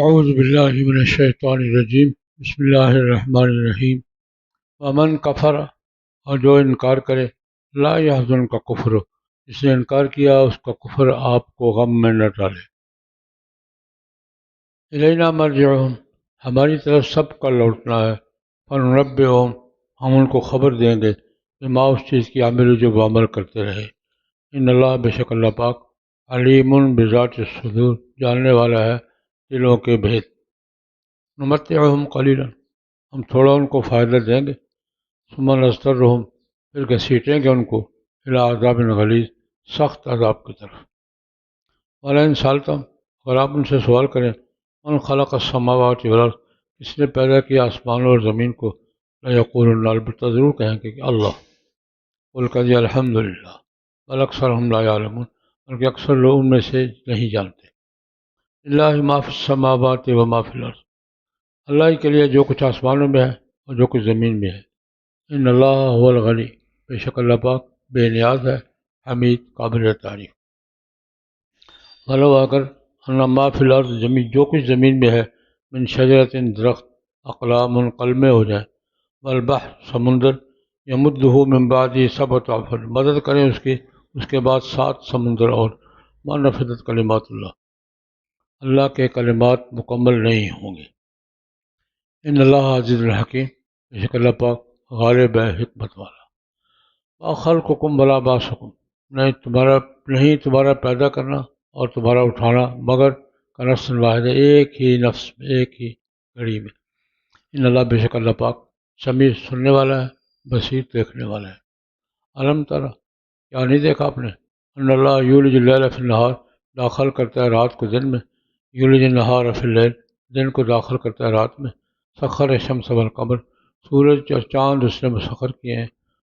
اعوذ باللہ من الشیطان الرجیم، بسم اللہ الرحمن الرحیم۔ ومن کفر، اور جو انکار کرے، لا یحزن کا کفر، جس نے انکار کیا اس کا کفر آپ کو غم میں نہ ڈالے۔ الینا مرجعہم، ہماری طرف سب کا لوٹنا ہے۔ فننبئہم، ہم ان کو خبر دیں گے بما اس چیز کی عمل جو وہ عمل کرتے رہے۔ ان اللہ، بے شک اللہ پاک، علیم بذات الصدور، جاننے والا ہے دلوں کے بھید۔ نمتعہم قلیلا، ہم تھوڑا ان کو فائدہ دیں گے۔ ثم نضطرہم، پھر گھسیٹیں گے ان کو الی عذاب غلیظ، سخت عذاب کی طرف۔ ولئن سألتم، اگر آپ ان سے سوال کریں، من خلق السماوات والارض، کس نے پیدا کیا آسمانوں اور زمین کو، لیقولن، البتہ ضرور کہیں گے کہ اللہ۔ قل کہہ دیا الحمدللہ، بل اکثرہم لا یعلمون، بلکہ اکثر لوگ ان میں سے نہیں جانتے۔ للہ ما فی السماوات و ما فی الارض، اللہ ہی کے لیے جو کچھ آسمانوں میں ہے اور جو کچھ زمین میں ہے۔ ان اللہ هو الغنی، بے شک اللہ پاک بے نیاز ہے، حمید، قابل تعریف۔ ولو، اگر، ان ما فی الارض، جو کچھ زمین میں ہے، من شجرۃ، درخت، اقلام، قلمیں ہو جائیں، والبحر، سمندر، یمدہ من بعدہ سبعۃ ابحر، مدد کریں اس کے بعد 7 سمندر اور، ما نفدت کلمات اللہ، اللہ کے کلمات مکمل نہیں ہوں گے۔ ان اللہ عزیز الحکیم، بے شک اللہ پاک غالب ہے، حکمت والا۔ وخلقکم ولا بعثکم، نہیں تمہارا پیدا کرنا اور تمہارا اٹھانا مگر کنفس واحد، ایک ہی نفس میں، ایک ہی گھڑی میں۔ ان اللہ، بے شک اللہ پاک سمیع، سننے والا ہے، بصیر، دیکھنے والا ہے۔ علم ترى، کیا نہیں دیکھا آپ نے، ان اللہ یولج اللیل فی النہار، داخل کرتا ہے رات کو دن میں، یولج النہار فی اللیل، دن کو داخل کرتا ہے رات میں، سخر الشمس والقمر، سورج اور چاند اس نے مسخر کیے ہیں،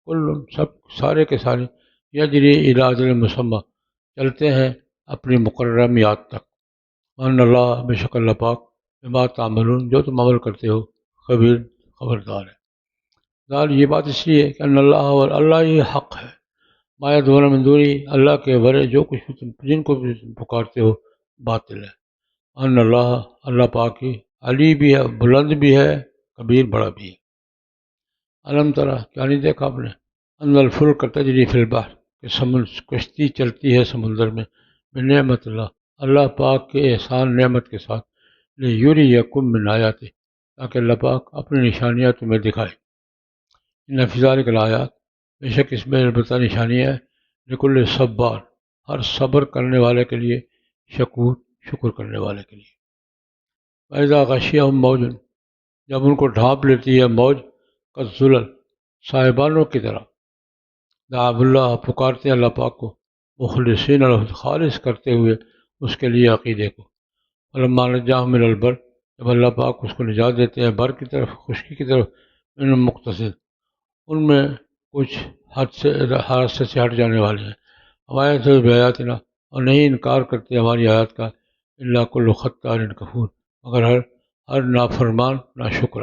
کل، سب، سارے کے سارے، یجری الی اجل مسمى، چلتے ہیں اپنی مقررہ میعاد تک۔ ان اللہ، بے شک اللہ پاک، بما تعملون، جو تم عمل کرتے ہو، خبیر، خبردار ہے۔ ذال، یہ بات اس لیے کہ ان اللہ ہی حق ہے، ما یدعون من دونہ، اللہ کے ورے جو کچھ بھی جن کو بھی تم پکارتے ہو باطل ہے۔ ان اللہ، اللہ پاک ہی علی بھی ہے، بلند بھی ہے، کبیر، بڑا بھی ہے۔ علم ترى، کیا نہیں دیکھا آپ نے، ان الفلک تجری فی البحر، کہ کشتی چلتی ہے سمندر میں، بنعمت اللہ، اللہ پاک کے احسان نعمت کے ساتھ، لیریکم من آیاتہ، تاکہ اللہ پاک اپنی نشانیاں تمہیں دکھائے۔ ان فی ذلک الآیات، بے شک اس میں البتہ نشانیاں ہے، لکل صبار، ہر صبر کرنے والے کے لیے، شکور، شکر کرنے والے کے لیے۔ وَإِذَا غَشِيَهُم مَوْجٌ، جب ان کو ڈھانپ لیتی ہے موج، کالظلل، صاحبانوں کی طرح، دعوا اللہ، پکارتے ہیں اللہ پاک کو، مخلصین لہ، خالص کرتے ہوئے اس کے لیے عقیدے کو۔ فلما نجاہم من البر، جب اللہ پاک اس کو نجات دیتے ہیں بر کی طرف، خشکی کی طرف، منہم مقتصد، ان میں کچھ حادثے سے ہٹ جانے والے ہیں، ہمارے سے بیاتنا، اور نہیں انکار کرتے ہماری آیات کا، الا کل ختار کفور، مگر ہر نافرمان ناشکر۔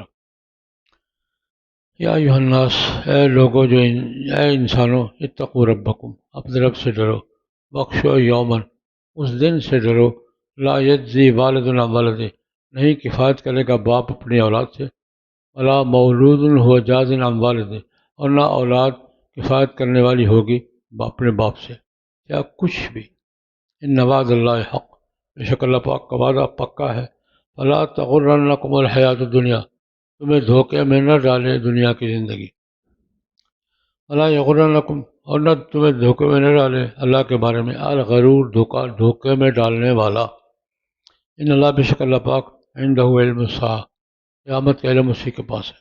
یا ایھا الناس، اے لوگو، اے انسانوں، اتقوا ربکم، اپنے رب سے ڈرو، واخشوا یومن، اس دن سے ڈرو، لا یجزی والد عن ولدہ، نہیں کفایت کرے گا باپ اپنی اولاد سے، ولا مولود هو جاز عن والدہ، اور نہ اولاد کفایت کرنے والی ہوگی اپنے باپ سے، یا کچھ بھی۔ ان وعد اللہ حق، بے شک اللہ پاک کا وعدہ پکا ہے۔ فلا تغرنکم الحیات الدنیا، تمہیں دھوکے میں نہ ڈالے دنیا کی زندگی۔ ولا یغرنکم، اور نہ تمہیں دھوکے میں نہ ڈالے اللہ کے بارے میں، الغرور، دھوکے میں ڈالنے والا۔ ان اللہ، بے شک اللہ پاک، عندہ علم الساعہ، قیامت کا علم اسی کے پاس ہے۔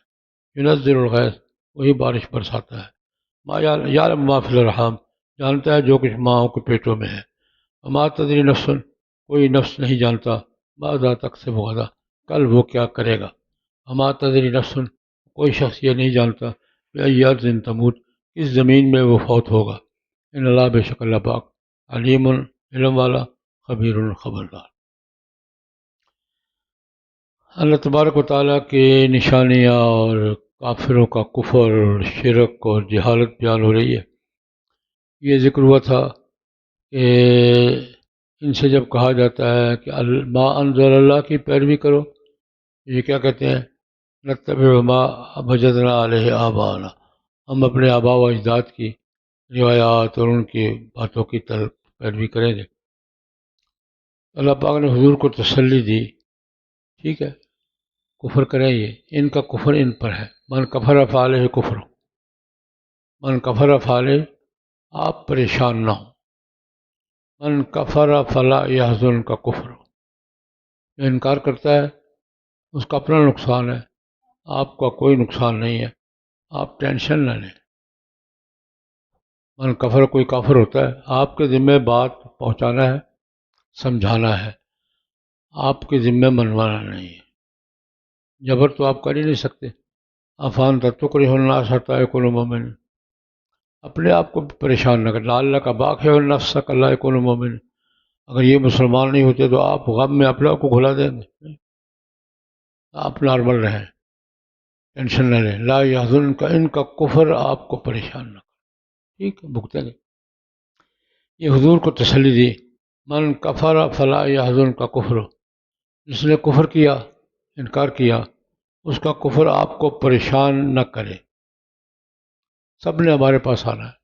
ینزل الغیث، وہی بارش برساتا ہے۔ یعلم ما فی الارحام، جانتا ہے جو کچھ ماؤں کے پیٹوں میں ہے۔ وما تدری نفس، کوئی نفس نہیں جانتا، ماذا تکسب غدا، کل وہ کیا کرے گا۔ وما تدری نفس، کوئی شخص یہ نہیں جانتا، بأی ارض تموت، کس زمین میں وہ فوت ہوگا۔ ان اللہ، بے شک اللہ پاک، علیم، علم والا، خبیر، خبردار۔ اللہ تبارک و تعالیٰ کی نشانیاں اور کافروں کا کفر اور شرک اور جہالت بیان ہو رہی ہے۔ یہ ذکر ہوا تھا کہ ان سے جب کہا جاتا ہے کہ ما انزل اللہ کی پیروی کرو، یہ کیا کہتے ہیں؟ نتبع ما وجدنا علیہ آباءنا، ہم اپنے آباء و اجداد کی روایات اور ان کی باتوں کی طرف پیروی کریں گے۔ اللہ پاک نے حضور کو تسلی دی، ٹھیک ہے، کفر کریں یہ، ان کا کفر ان پر ہے، من کفر فعلیہ کفر، من کفر فعلیہ، آپ پریشان نہ ہوں، من کفر فلا یحزن کا کفر، جو انکار کرتا ہے اس کا اپنا نقصان ہے، آپ کا کوئی نقصان نہیں ہے، آپ ٹینشن نہ لیں۔ من کفر، کوئی کافر ہوتا ہے، آپ کے ذمہ بات پہنچانا ہے، سمجھانا ہے، آپ کے ذمہ منوانا نہیں ہے، جبر تو آپ کر ہی نہیں سکتے۔ افان تتکرہ الناس حتی یکونوا مومن، اپنے آپ کو پریشان نہ کرنا، اللہ کا باقی النفس اللہ یکون مومن، اگر یہ مسلمان نہیں ہوتے تو آپ غم میں اپنے آپ کو گھلا دیں گے، آپ نارمل رہیں، ٹینشن نہ لیں، لا یحزن کا، ان کا کفر آپ کو پریشان نہ کرے، ٹھیک ہے، بھگتیں گے۔ یہ حضور کو تسلی دی، من کفر فلا یحزن کا کفر، جس نے کفر کیا، انکار کیا، اس کا کفر آپ کو پریشان نہ کرے، سب نے ہمارے پاس آنا ہے۔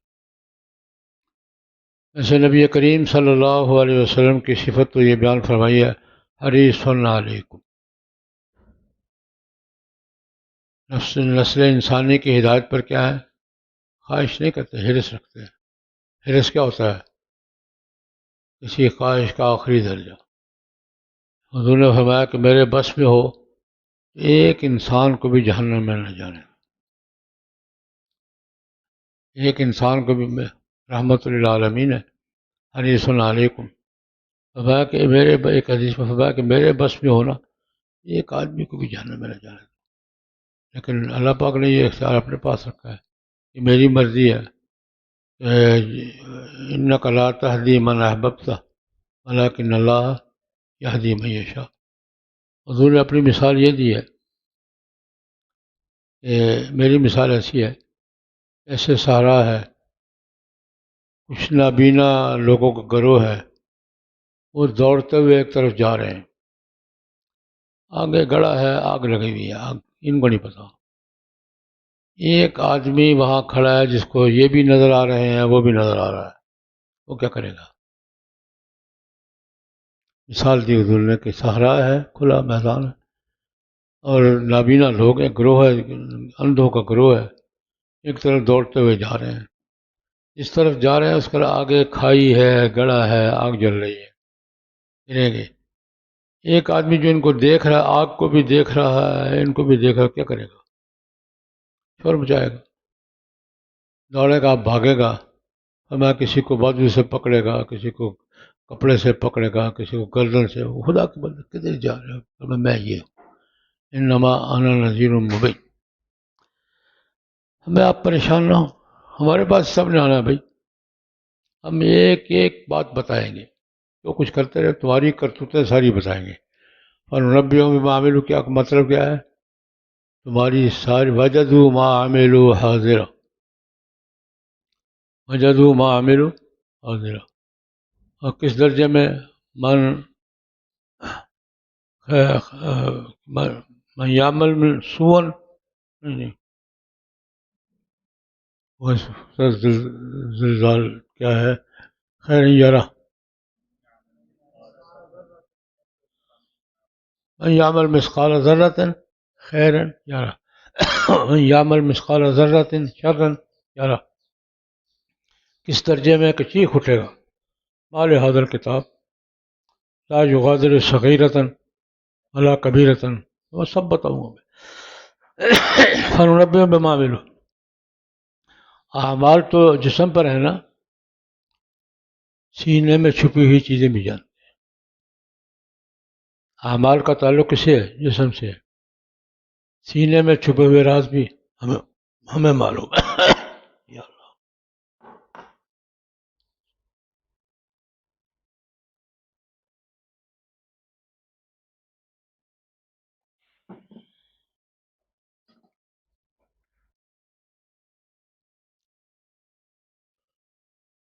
ایسے نبی کریم صلی اللہ علیہ وسلم کی صفت تو یہ بیان فرمائی ہے، حریص علیکم، نسل انسانی کی ہدایت پر کیا ہے؟ خواہش نہیں کرتے، حرص رکھتے ہیں۔ حرص کیا ہوتا ہے؟ کسی خواہش کا آخری درجہ۔ حضور نے فرمایا کہ میرے بس میں ہو ایک انسان کو بھی جہنم میں نہ جانے، ایک انسان کو بھی، میں رحمت للعالمین ہے، حریص علیکم، فرمایا کہ ایک حدیث میں فرمایا کہ میرے بس میں ہونا ایک آدمی کو بھی جہنم میں نہ جانے، لیکن اللہ پاک نے یہ اختیار اپنے پاس رکھا ہے، یہ میری مرضی ہے، انک لا تہدی من احببت ولکن اللہ یہدی من یشاء۔ حضور نے اپنی مثال یہ دی ہے کہ میری مثال ایسی ہے، ایسے صحرا ہے، کچھ نابینا لوگوں کا گروہ ہے، وہ دوڑتے ہوئے ایک طرف جا رہے ہیں، آگے گڑا ہے، آگ لگی ہوئی ہے، آگ ان کو نہیں پتا، ایک آدمی وہاں کھڑا ہے جس کو یہ بھی نظر آ رہے ہیں، وہ بھی نظر آ رہا ہے، وہ کیا کرے گا؟ مثال دی حضور نے کہ صحرا ہے، کھلا میدان ہے، اور نابینا لوگ ایک گروہ ہے، اندھوں کا گروہ ہے، ایک طرف دوڑتے ہوئے جا رہے ہیں، اس طرف جا رہے ہیں اس کا آگے کھائی ہے، گڑا ہے، آگ جل رہی ہے، گریں گے۔ ایک آدمی جو ان کو دیکھ رہا ہے، آگ کو بھی دیکھ رہا ہے، ان کو بھی دیکھ رہا ہے، کیا کرے گا؟ شور مچائے گا، دوڑے گا، بھاگے گا، میں کسی کو بازو سے پکڑے گا، کسی کو کپڑے سے پکڑے گا، کسی کو گردن سے، خدا کے بندے کدھر جا رہے ہو؟ میں یہ ہوں، انما انا نذیر مبین۔ ہمیں آپ پریشان نہ ہو، ہمارے پاس سب نے آنا ہے بھائی، ہم ایک ایک بات بتائیں گے، جو کچھ کرتے رہے تمہاری کرتوتیں ساری بتائیں گے، اور نبیوں میں عاملوں کیا مطلب کیا ہے؟ تمہاری ساری وجدوا ما عملوا حاضرا، وجدوا ما عملوا حاضرا، اور کس درجے میں؟ من من یعمل من سوءا، نہیں، وہ زلزال کیا ہے؟ خیر یرا، من یعمل مثقال ذرۃ خیرا یرا، من یعمل مثقال ذرۃ شرا یرا، کس درجے میں کہ چیخ اٹھے گا، مال حاضر کتاب لا یغادر صغیرۃ ولا کبیرۃ، وہ سب بتاؤں گا میں، فننبئہم بما عملوا۔ اعمال تو جسم پر ہے نا، سینے میں چھپی ہوئی چیزیں بھی جانتے ہیں، اعمال کا تعلق کس سے ہے؟ جسم سے ہے، سینے میں چھپے ہوئے راز بھی ہمیں معلوم ہے۔ یا اللہ،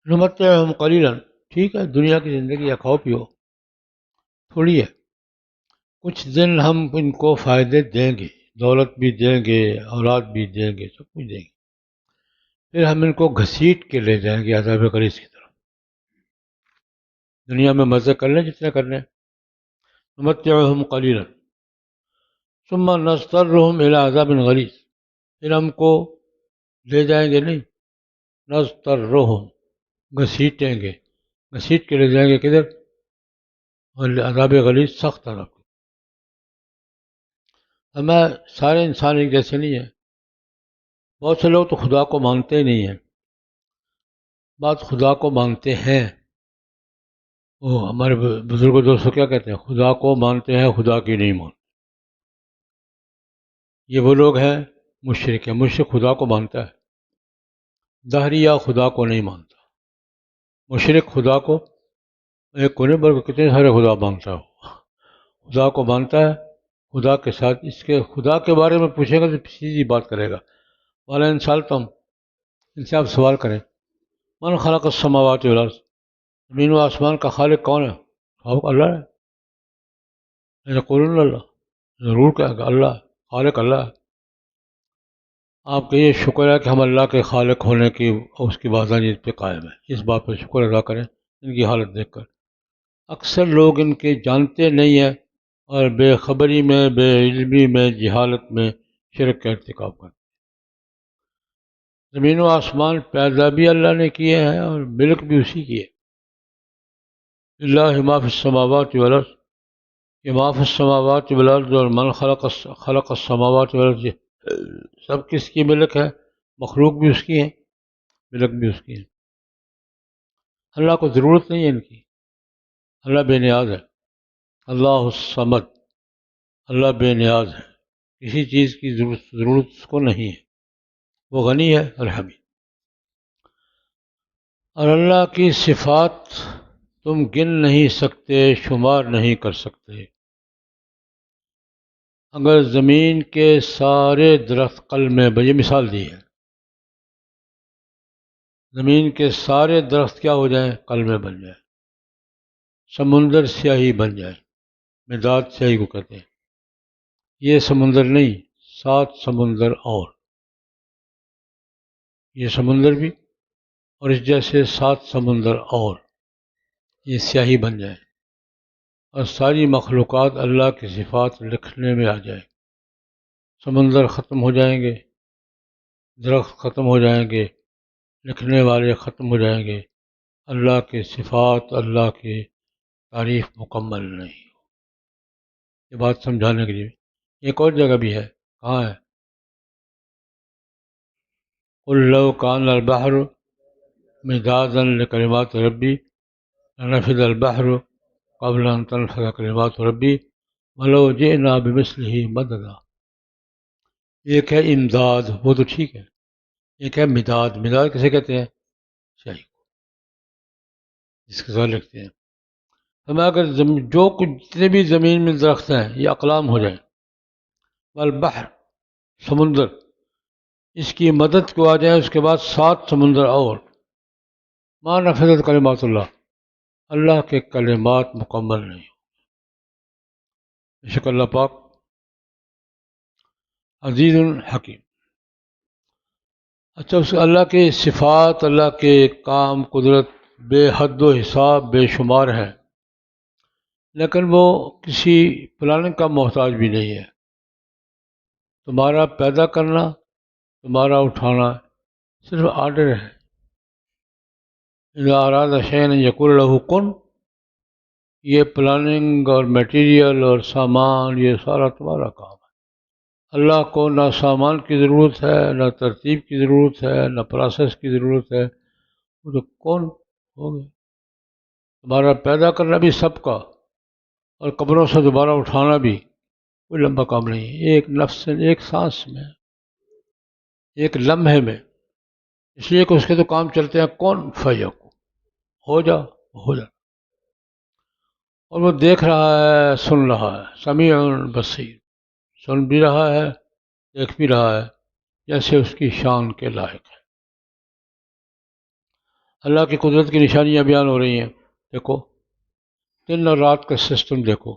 نمتعہم قلیلا، ٹھیک ہے، دنیا کی زندگی ہے، کھاؤ پیو، تھوڑی ہے. کچھ دن ہم ان کو فائدے دیں گے، دولت بھی دیں گے، اولاد بھی دیں گے، سب کچھ دیں گے. پھر ہم ان کو گھسیٹ کے لے جائیں گے عذاب غلیظ کی طرف. دنیا میں مزے کر لیں جتنے کرنے، نمتعہم قلیلا ثم نضطرہم الی عذاب غلیظ. پھر ہم کو لے جائیں گے نہیں، نضطرہم گھسیٹیں گے، گھسیٹ کے لے جائیں گے کدھر؟ عذاب غلیظ، سخت عذاب. ہمیں سارے انسان ایک جیسے نہیں ہیں. بہت سے لوگ تو خدا کو مانتے ہی نہیں ہیں. بات خدا کو مانتے ہیں، وہ ہمارے بزرگ دوستوں کیا کہتے ہیں؟ خدا کو مانتے ہیں، خدا کی نہیں مانتے. یہ وہ لوگ ہیں مشرک ہیں. مشرک خدا کو مانتا ہے، دہریہ خدا کو نہیں مانتا. مشرک خدا کو ایک کو نہیں بلکہ کتنے سارے خدا مانتا ہے. خدا کو مانتا ہے، خدا کے ساتھ اس کے خدا کے بارے میں پوچھے گا تو سیدھی بات کرے گا. والا انسان تم ان سے آپ سوال کریں، من خلق السماوات والارض، زمین و آسمان کا خالق کون ہے؟ اللہ ہے. یقولون اللہ، ضرور کہ اللہ خالق اللہ ہے. آپ کا یہ شکر ہے کہ ہم اللہ کے خالق ہونے کی اور اس کی وحدانیت پہ قائم ہیں. اس بات پہ شکر ادا کریں ان کی حالت دیکھ کر. اکثر لوگ ان کے جانتے نہیں ہیں اور بے خبری میں، بے علمی میں، جہالت میں شرک کا ارتکاب کرتے. زمین و آسمان پیدا بھی اللہ نے کیے ہیں اور ملک بھی اسی کی ہے. للہ ما فی السماوات والارض، یہ ما فی السماوات والارض اور من خلق السماوات والارض، سب کس کی ملک ہے؟ مخلوق بھی اس کی ہے، ملک بھی اس کی ہے. اللہ کو ضرورت نہیں ہے ان کی. اللہ بے نیاز ہے. اللہ الصمد، اللہ بے نیاز ہے، کسی چیز کی ضرورت اس کو نہیں ہے. وہ غنی ہے اور حمید. اور اللہ کی صفات تم گن نہیں سکتے، شمار نہیں کر سکتے. اگر زمین کے سارے درخت قلم میں، یہ مثال دی ہے، زمین کے سارے درخت کیا ہو جائیں؟ قلم میں بن جائیں، سمندر سیاہی بن جائے. مداد سیاہی کو کہتے ہیں. یہ سمندر نہیں، 7 سمندر اور، یہ سمندر بھی اور اس جیسے 7 سمندر اور، یہ سیاہی بن جائے اور ساری مخلوقات اللہ کی صفات لکھنے میں آ جائے. سمندر ختم ہو جائیں گے، درخت ختم ہو جائیں گے، لکھنے والے ختم ہو جائیں گے، اللہ کے صفات، اللہ کی تعریف مکمل نہیں. یہ بات سمجھانے کے لیے ایک اور جگہ بھی ہے. کہاں ہے؟ قل لو کان البحر مدادا لکلمات ربی لنفد البحر قبل ان تنفد کلمات ربی ولو جئنا بمثلہ مددا. ایک ہے امداد، وہ تو ٹھیک ہے. ایک ہے مداد. مداد کسے کہتے ہیں؟ شاہی کو، جس کے ساتھ لکھتے ہیں. ہمیں اگر جو کچھ جتنے بھی زمین میں درخت ہیں یہ اقلام ہو جائیں، والبحر سمندر، اس کی مدد کو آ جائیں، اس کے بعد 7 سمندر اور، ما نفذت کلمات اللہ، اللہ کے کلمات مکمل نہیں. بے شک اللہ پاک عزیز الحکیم. اچھا، اس اللہ کے صفات، اللہ کے کام، قدرت بے حد و حساب، بے شمار ہے، لیکن وہ کسی پلاننگ کا محتاج بھی نہیں ہے. تمہارا پیدا کرنا، تمہارا اٹھانا صرف آرڈر ہے. اذا اراد شیئا ان یقول له کن. یہ پلاننگ اور میٹیریل اور سامان، یہ سارا تمہارا کام ہے. اللہ کو نہ سامان کی ضرورت ہے، نہ ترتیب کی ضرورت ہے، نہ پروسیس کی ضرورت ہے. وہ تو کون ہو گئے. تمہارا پیدا کرنا بھی سب کا، اور قبروں سے دوبارہ اٹھانا بھی کوئی لمبا کام نہیں ہے. ایک نفس، ایک سانس میں، ایک لمحے میں. اس لیے کہ اس کے تو کام چلتے ہیں کون فیکون، ہو جا ہو جا. اور وہ دیکھ رہا ہے، سن رہا ہے، سمیع بصیر، سن بھی رہا ہے، دیکھ بھی رہا ہے، جیسے اس کی شان کے لائق ہے. اللہ کی قدرت کی نشانیاں بیان ہو رہی ہیں. دیکھو دن اور رات کا سسٹم دیکھو،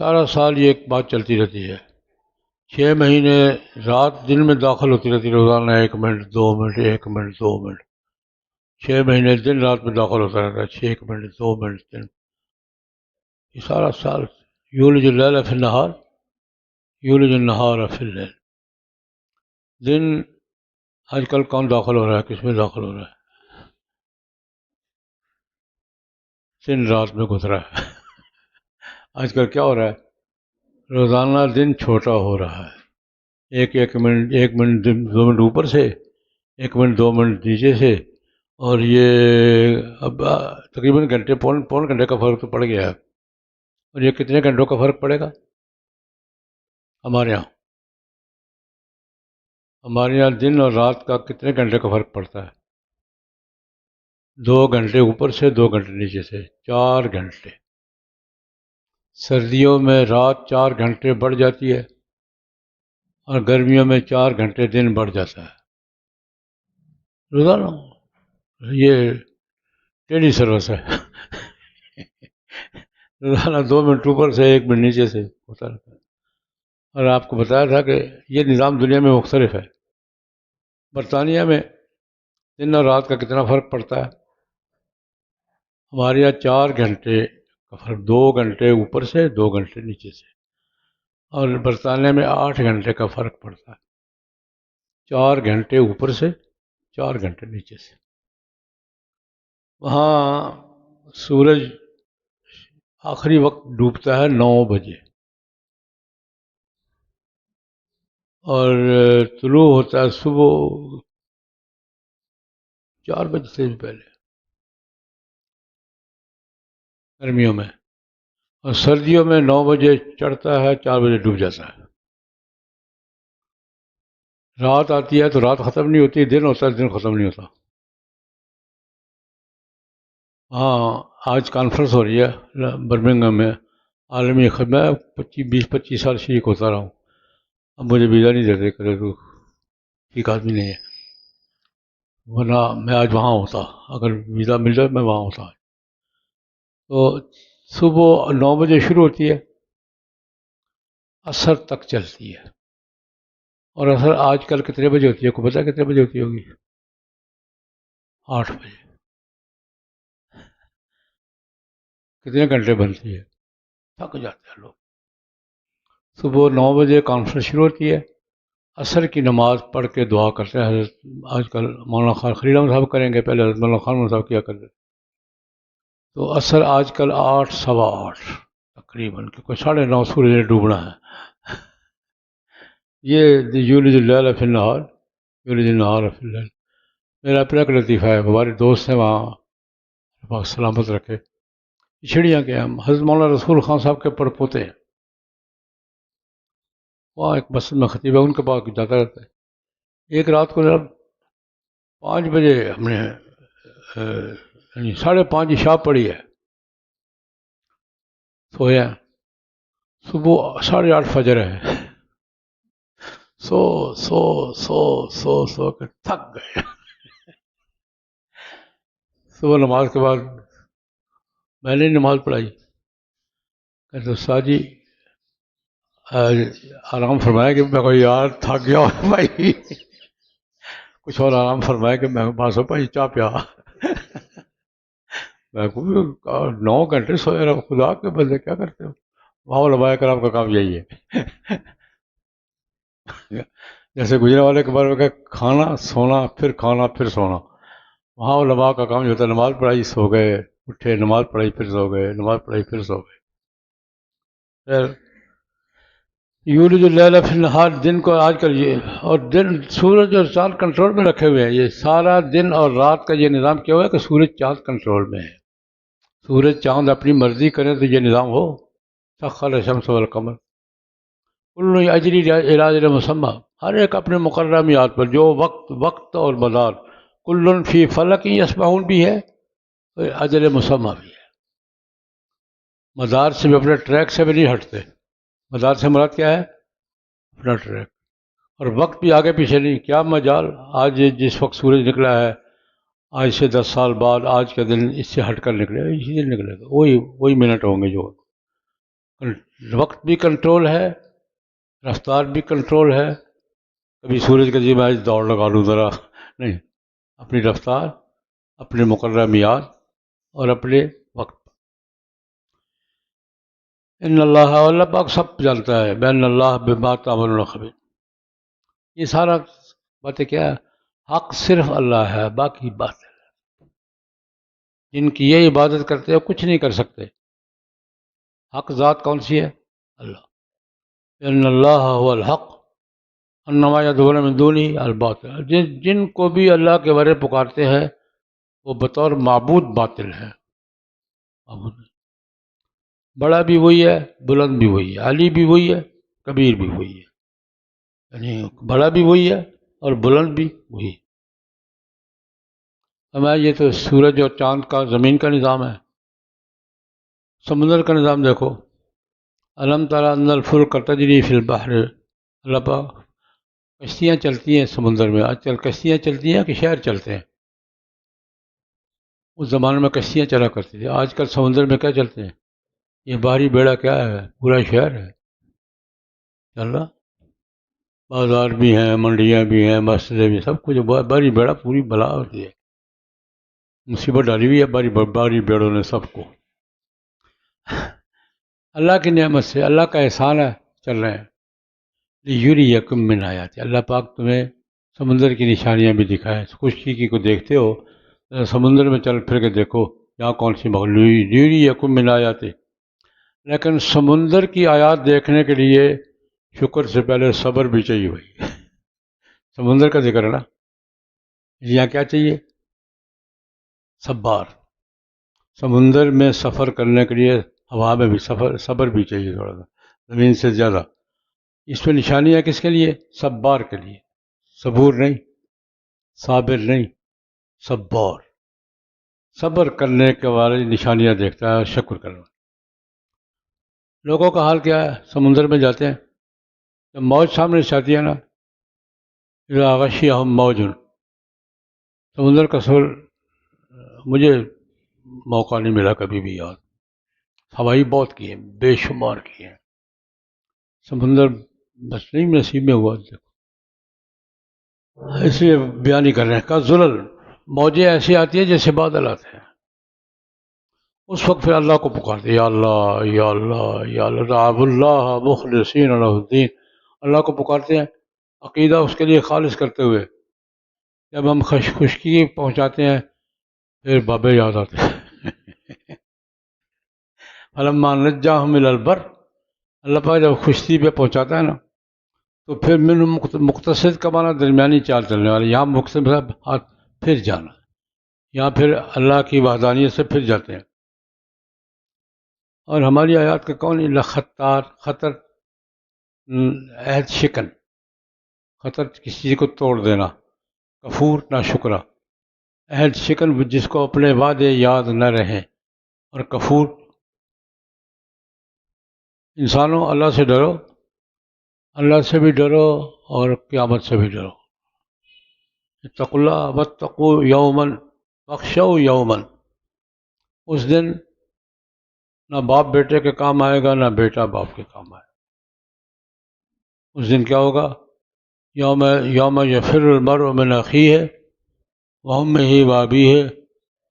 سارا سال یہ ایک بات چلتی رہتی ہے، 6 مہینے رات دن میں داخل ہوتی رہتی ہے، روزانہ 1 منٹ 2 منٹ 1 منٹ 2 منٹ، 6 مہینے دن رات میں داخل ہوتا رہتا ہے، 1 منٹ 2 منٹ دن، یہ سارا سال یولج اللیل فی النہار یولج النہار فی اللیل۔ دن آج کل کون داخل ہو رہا ہے، کس میں داخل ہو رہا ہے؟ دن رات میں گزرا ہے۔ آج کل کیا ہو رہا ہے، روزانہ دن چھوٹا ہو رہا ہے، ایک منٹ 1 منٹ 2 منٹ اوپر سے، 1 منٹ 2 منٹ نیچے سے، اور یہ اب تقریباً گھنٹے پون گھنٹے کا فرق تو پڑ گیا ہے۔ اور یہ کتنے گھنٹوں کا فرق پڑے گا ہمارے یہاں دن اور رات کا کتنے گھنٹے کا فرق پڑتا ہے؟ 2 گھنٹے اوپر سے 2 گھنٹے نیچے سے، 4 گھنٹے۔ سردیوں میں رات 4 گھنٹے بڑھ جاتی ہے اور گرمیوں میں 4 گھنٹے دن بڑھ جاتا ہے روزانہ، یہ ٹیلی سروس ہے۔ روزانہ 2 منٹ اوپر سے 1 منٹ نیچے سے ہوتا رہتا ہے۔ اور آپ کو بتایا تھا کہ یہ نظام دنیا میں مختلف ہے۔ برطانیہ میں دن اور رات کا کتنا فرق پڑتا ہے؟ ہمارے یہاں 4 گھنٹے کا فرق، 2 گھنٹے اوپر سے 2 گھنٹے نیچے سے، اور برطانیہ میں 8 گھنٹے کا فرق پڑتا ہے، 4 گھنٹے اوپر سے 4 گھنٹے نیچے سے۔ وہاں سورج آخری وقت ڈوبتا ہے 9 بجے، اور طلوع ہوتا ہے صبح 4 بجے سے بھی پہلے گرمیوں میں، اور سردیوں میں 9 بجے چڑھتا ہے، 4 بجے ڈوب جاتا ہے۔ رات آتی ہے تو رات ختم نہیں ہوتی، دن ہوتا ہے دن ختم نہیں ہوتا۔ ہاں، آج کانفرنس ہو رہی ہے برمنگھم میں، عالمی میں 20-25 سال شریک ہوتا رہا ہوں، اب مجھے ویزا نہیں دیتے، کرے تو ٹھیک آدمی نہیں ہے، ورنہ میں آج وہاں ہوتا، اگر ویزا مل جائے میں وہاں ہوتا۔ تو صبح 9 بجے شروع ہوتی ہے، عصر تک چلتی ہے، اور عصر آج کل کتنے بجے ہوتی ہے؟ کو پتہ ہے کتنے بجے ہوتی ہوگی؟ 8 بجے۔ کتنے گھنٹے بنتی ہے؟ تھک جاتے ہیں لوگ۔ صبح 9 بجے کانفرنس شروع ہوتی ہے، عصر کی نماز پڑھ کے دعا کرتے ہیں، حضرت آج کل مولانا خان خلیل احمد صاحب کریں گے، پہلے حضرت مولانا خان احمد صاحب کیا کرتے، تو عصر آج کل 8 8:15 تقریباً، کیونکہ 9:30 سورج نے ڈوبنا ہے۔ یہ یولج اللیل فی النہار یولج النہار فی اللیل، میرا اپنا ایک لطیفہ ہے، ہمارے دوست ہیں وہاں، پاک سلامت رکھے، چھڑیاں کے ہم حضرت مولانا رسول خان صاحب کے پڑپوتے ہیں، وہاں ایک مسجد میں خطیب ہے، ان کے پاس جاتا رہتا ہے۔ ایک رات کو جب 5 بجے ہم نے یعنی 5:30 عشاء پڑھی ہے، سویا، صبح 8:30 فجر ہے، سو سو سو سو سو کے تھک گئے۔ صبح نماز کے بعد میں نے نماز پڑھائی، کہتے استاد جی آرام فرمایا، کہ میں کوئی یار تھک گیا ہوں بھائی، کچھ اور آرام فرمایا، کہ میں پاس ہو بھائی چاہ پیا۔ میں 9 گھنٹے سویا رہا، خدا کے بندے کیا کرتے ہو؟ وہاں علماء کرام کا کام یہی ہے، جیسے گجرے والے کے بارے میں کہ کھانا سونا پھر کھانا پھر سونا، وہاں علماء کا کام یہ ہوتا ہے، نماز پڑھائی سو گئے، اٹھے نماز پڑھائی پھر سو گئے، نماز پڑھائی پھر سو گئے۔ خیر، یولج اللیل فی النہار، دن کو آج کل یہ، اور دن سورج اور چاند کنٹرول میں رکھے ہوئے ہیں، یہ سارا دن اور رات کا یہ نظام کیا ہوا ہے کہ سورج چاند کنٹرول میں ہے، سورج چاند اپنی مرضی کریں تو یہ نظام ہو، سخر الشمس والقمر کل اجری الی اجل مسمى، ہر ایک اپنے مقررہ میعاد پر، جو وقت اور مدار، کل فی فلک یسبحون بھی ہے، اجل مسمى بھی ہے، مدار سے بھی اپنے ٹریک سے بھی نہیں ہٹتے، مدار سے مراد کیا ہے؟ اپنا ٹریک، اور وقت بھی آگے پیچھے نہیں، کیا مجال، آج جس وقت سورج نکلا ہے آج سے 10 سال بعد آج کا دن اس سے ہٹ کر نکلے گا، اسی دن نکلے گا، وہی منٹ ہوں گے جو وقت بھی کنٹرول ہے، رفتار بھی کنٹرول ہے. کبھی سورج کا جی میں آج دوڑ لگا لوں ذرا، نہیں، اپنی رفتار، اپنے مقررہ میعاد اور اپنے وقت. ان اللہ پاک سب جانتا ہے، بین اللہ بما تعملون خبیر. یہ سارا باتیں کیا ہے؟ حق صرف اللہ ہے، باقی بات ہے. جن کی یہ عبادت کرتے ہیں کچھ نہیں کر سکتے. حق ذات کون سی ہے؟ اللہ. ان اللہ هو الحق انما يدعون من دونه الباطل. جن کو بھی اللہ کے بارے پکارتے ہیں وہ بطور معبود باطل ہے. معبود نہیں. بڑا بھی وہی ہے، بلند بھی وہی ہے، علی بھی وہی ہے، کبیر بھی وہی ہے. یعنی بڑا بھی وہی ہے اور بلند بھی وہی. ہمیں یہ تو سورج اور چاند کا، زمین کا نظام ہے. سمندر کا نظام دیکھو. علم تری ان الفلک تجری فی البحر. اللہ پاک کشتیاں چلتی ہیں سمندر میں. آج کل کشتیاں چلتی ہیں کہ شہر چلتے ہیں؟ اس زمانے میں کشتیاں چلا کرتی تھیں. آج کل سمندر میں کیا چلتے ہیں؟ یہ بحری بیڑا کیا ہے؟ پورا شہر ہے چل رہا. بازار بھی ہیں، منڈیاں بھی ہیں، مسجدیں بھی، سب کچھ. بحری بیڑا پوری بلا ہوتی ہے. مصیبت ڈالی ہوئی ہے بحری بیڑوں نے سب کو. اللہ کی نعمت سے، اللہ کا احسان ہے، چل رہے ہیں. لیریکم من آیات. اللہ پاک تمہیں سمندر کی نشانیاں بھی دکھائے. خشکی کی کو دیکھتے ہو، سمندر میں چل پھر کے دیکھو یہاں کون سی مخلوق. لیریکم من آیات. لیکن سمندر کی آیات دیکھنے کے لیے شکر سے پہلے صبر بھی چاہیے بھائی. سمندر کا ذکر ہے نا، یہاں کیا چاہیے؟ صبار. سمندر میں سفر کرنے کے لیے ہوا میں بھی صبر بھی چاہیے تھوڑا سا، زمین سے زیادہ. اس میں نشانیاں کس کے لیے؟ صبار کے لیے. صبور نہیں، صابر نہیں، صبار. صبر کرنے کے والے نشانیاں دیکھتا ہے اور شکر کرنا. لوگوں کا حال کیا ہے؟ سمندر میں جاتے ہیں، جب موج سامنے سے آتی ہے نا، اذا غشیہم موج. سمندر کا سفر مجھے موقع نہیں ملا کبھی بھی یاد. ہوائی بہت کی ہیں، بے شمار کی ہیں. سمندر بس نہیں نصیب میں ہوا. اس لیے بیان نہیں کر رہے ہیں. کا ذلل، موجیں ایسی آتی ہیں جیسے بادل آتے ہیں. اس وقت پھر اللہ کو پکارتے، یا اللہ یا اللہ یا اللہ. دعوا اللہ مخلصین لہ الدین. اللہ کو پکارتے ہیں عقیدہ اس کے لیے خالص کرتے ہوئے. جب ہم خشکی پہنچاتے ہیں پھر بابے یاد آتے ہیں. فلما نجاہم الی البر. اللہ پاک جب خشکی پہ پہنچاتا ہے نا تو پھر من مقتصد کا معنی درمیانی چال چلنے والے. یہاں مقتصد ہاتھ پھر جانا، یہاں پھر اللہ کی وحدانیت سے پھر جاتے ہیں. اور ہماری آیات کا کون؟ اللہ خطار، خطر، عہد شکن. خطر کسی چیز کو توڑ دینا. کفور، ناشکرہ. عہد شکن جس کو اپنے وعدے یاد نہ رہیں. اور کفور. انسانوں اللہ سے ڈرو، اللہ سے بھی ڈرو اور قیامت سے بھی ڈرو. اتقوا اللہ واتقوا یومن واخشوا یومن. اس دن نہ باپ بیٹے کے کام آئے گا، نہ بیٹا باپ کے کام آئے گا. اس دن کیا ہوگا؟ یوم یفر المرء من اخیہ وامہ وابیہ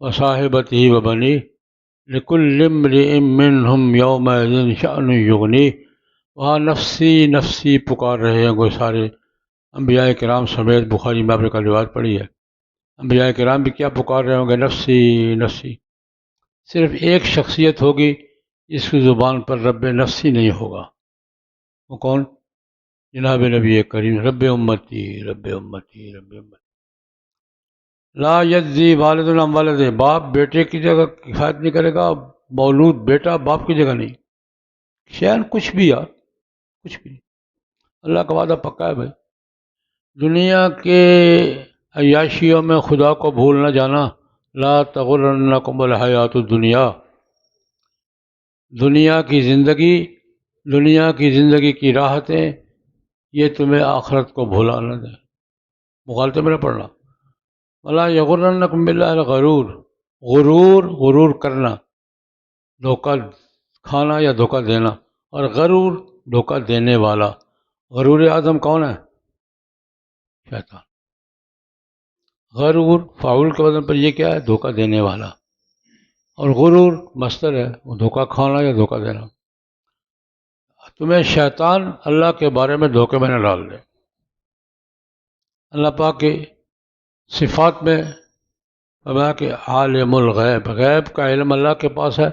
وصاحبتہ وبنیہ لکل امرئ منہم یومئذ شأن یغنیہ. وہاں نفسی نفسی پکار رہے ہیں وہ سارے انبیاء کرام سمیت. بخاری میں آپ نے کل روایت پڑھی ہے، انبیاء کرام بھی کیا پکار رہے ہوں گے؟ نفسی نفسی. صرف ایک شخصیت ہوگی جس کی زبان پر رب نفسی نہیں ہوگا. وہ کون؟ جناب نبی کریم. رب امتی رب امتی رب امتی. لا یجزی والد عن ولد. باپ بیٹے کی جگہ کفایت نہیں کرے گا، مولود بیٹا باپ کی جگہ نہیں. شیئن کچھ بھی یار، کچھ بھی. اللہ کا وعدہ پکا ہے بھائی. دنیا کے عیاشیوں میں خدا کو بھول نہ جانا. لا تغرنکم الحیات الدنیا. دنیا کی زندگی کی راحتیں یہ تمہیں آخرت کو بھلا نہ دیں. مغالطے میں نہ پڑنا. ولا یغرنکم باللہ الغرور، غرور کرنا، دھوکہ کھانا یا دھوکہ دینا، اور غرور دھوکہ دینے والا۔ غرور اعظم کون ہے؟ شیطان۔ غرور فاعل کے وزن پر یہ کیا ہے؟ دھوکہ دینے والا، اور غرور مصدر ہے، وہ دھوکہ کھانا یا دھوکہ دینا۔ تمہیں شیطان اللہ کے بارے میں دھوکے میں نہ ڈال دے۔ اللہ پاک کی صفات میں فرمایا کہ عالم الغیب، غیب کا علم اللہ کے پاس ہے،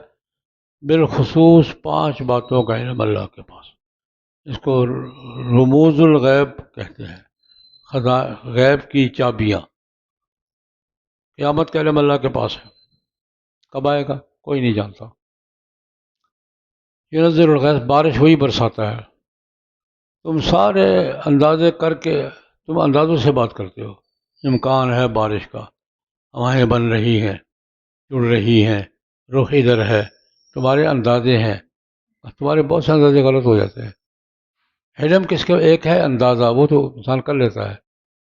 بالخصوص 5 باتوں کا علم اللہ کے پاس۔ اس کو رموز الغیب کہتے ہیں، غیب کی چابیاں۔ قیامت کا علم اللہ کے پاس ہے، کب آئے گا کوئی نہیں جانتا۔ ینزل الغیث، بارش وہی برساتا ہے۔ تم سارے اندازے کر کے تم اندازوں سے بات کرتے ہو، امکان ہے بارش کا، ہوائیں بن رہی ہیں، جڑ رہی ہیں، رخ ادھر ہے، تمہارے اندازے ہیں، تمہارے بہت سے اندازے غلط ہو جاتے ہیں۔ علم کس کے؟ ایک ہے اندازہ، وہ تو انسان کر لیتا ہے۔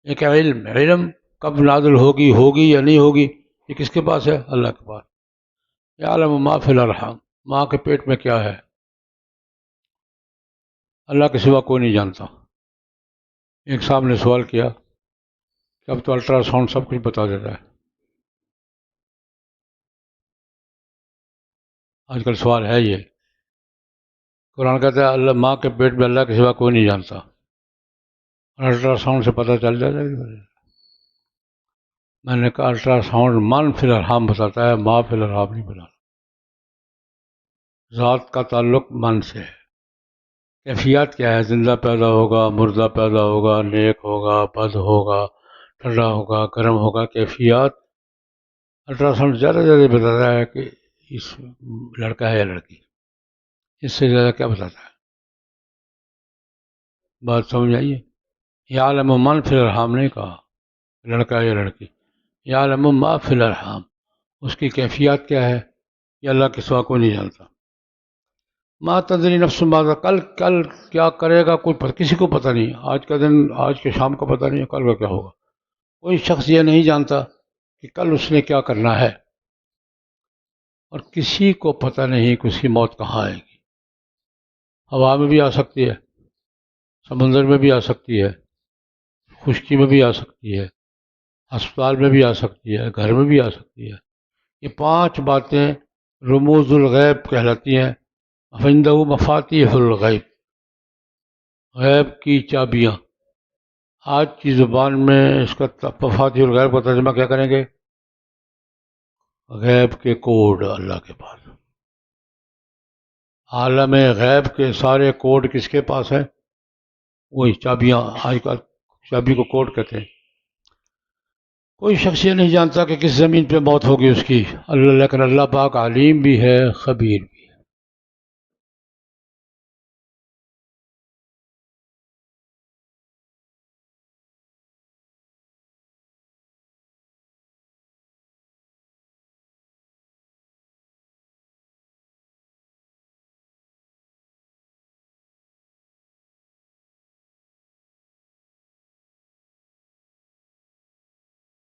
ایک ہے علم کب نازل ہوگی یا نہیں ہوگی، یہ کس کے پاس ہے؟ اللہ کے پاس۔ یعلم ما فی الارحام، ماں کے پیٹ میں کیا ہے، اللہ کے سوا کوئی نہیں جانتا۔ ایک صاحب نے سوال کیا کہ اب تو الٹرا ساؤنڈ سب کچھ بتا دیتا ہے۔ آج کل سوال ہے یہ، قرآن کہتا ہے اللہ ماں کے پیٹ میں اللہ کے سوا کوئی نہیں جانتا، الٹرا ساؤنڈ سے پتہ چل جاتا ہے۔ میں نے کہا الٹرا ساؤنڈ من فی الارحام بتاتا ہے، ما فی الارحام نہیں بتاتا۔ ذات کا تعلق من سے ہے۔ کیفیات کیا ہے؟ زندہ پیدا ہوگا، مردہ پیدا ہوگا، نیک ہوگا، بد ہوگا، ٹھنڈا ہوگا، گرم ہوگا، کیفیات الٹرا ساؤنڈ زیادہ بتاتا ہے کہ اس لڑکا ہے یا لڑکی، اس سے زیادہ کیا بتاتا ہے؟ بات سمجھ آئیے؟ یعلم من فی الارحام نہیں کہا لڑکا ہے یا لڑکی، یعلم ما فی الارحام، اس کی کیفیات کیا ہے یہ اللہ کے سوا کوئی نہیں جانتا۔ ما تدری نفس ماذا، کل کیا کرے گا کسی کو پتہ نہیں۔ آج کا دن، آج کے شام کا پتہ نہیں، کل کا کیا ہوگا۔ کوئی شخص یہ نہیں جانتا کہ کل اس نے کیا کرنا ہے، اور کسی کو پتہ نہیں کہ اس کی موت کہاں آئے گی۔ ہوا میں بھی آ سکتی ہے، سمندر میں بھی آ سکتی ہے، خشکی میں بھی آ سکتی ہے، ہسپتال میں بھی آ سکتی ہے، گھر میں بھی آ سکتی ہے۔ یہ 5 باتیں رموز الغیب کہلاتی ہیں۔ فَعِندَهُ مفاتیح الغیب، غیب کی چابیاں۔ آج کی زبان میں اس کا مفاتیح الغیب کا ترجمہ کیا کریں گے؟ غیب کے کوڈ اللہ کے پاس۔ عالم غیب کے سارے کوڈ کس کے پاس ہیں؟ وہی چابیاں، آج کل چابی کو کوڈ کہتے ہیں۔ کوئی شخص یہ نہیں جانتا کہ کس زمین پہ موت ہوگی اس کی، لیکن اللہ پاک علیم بھی ہے، خبیر بھی۔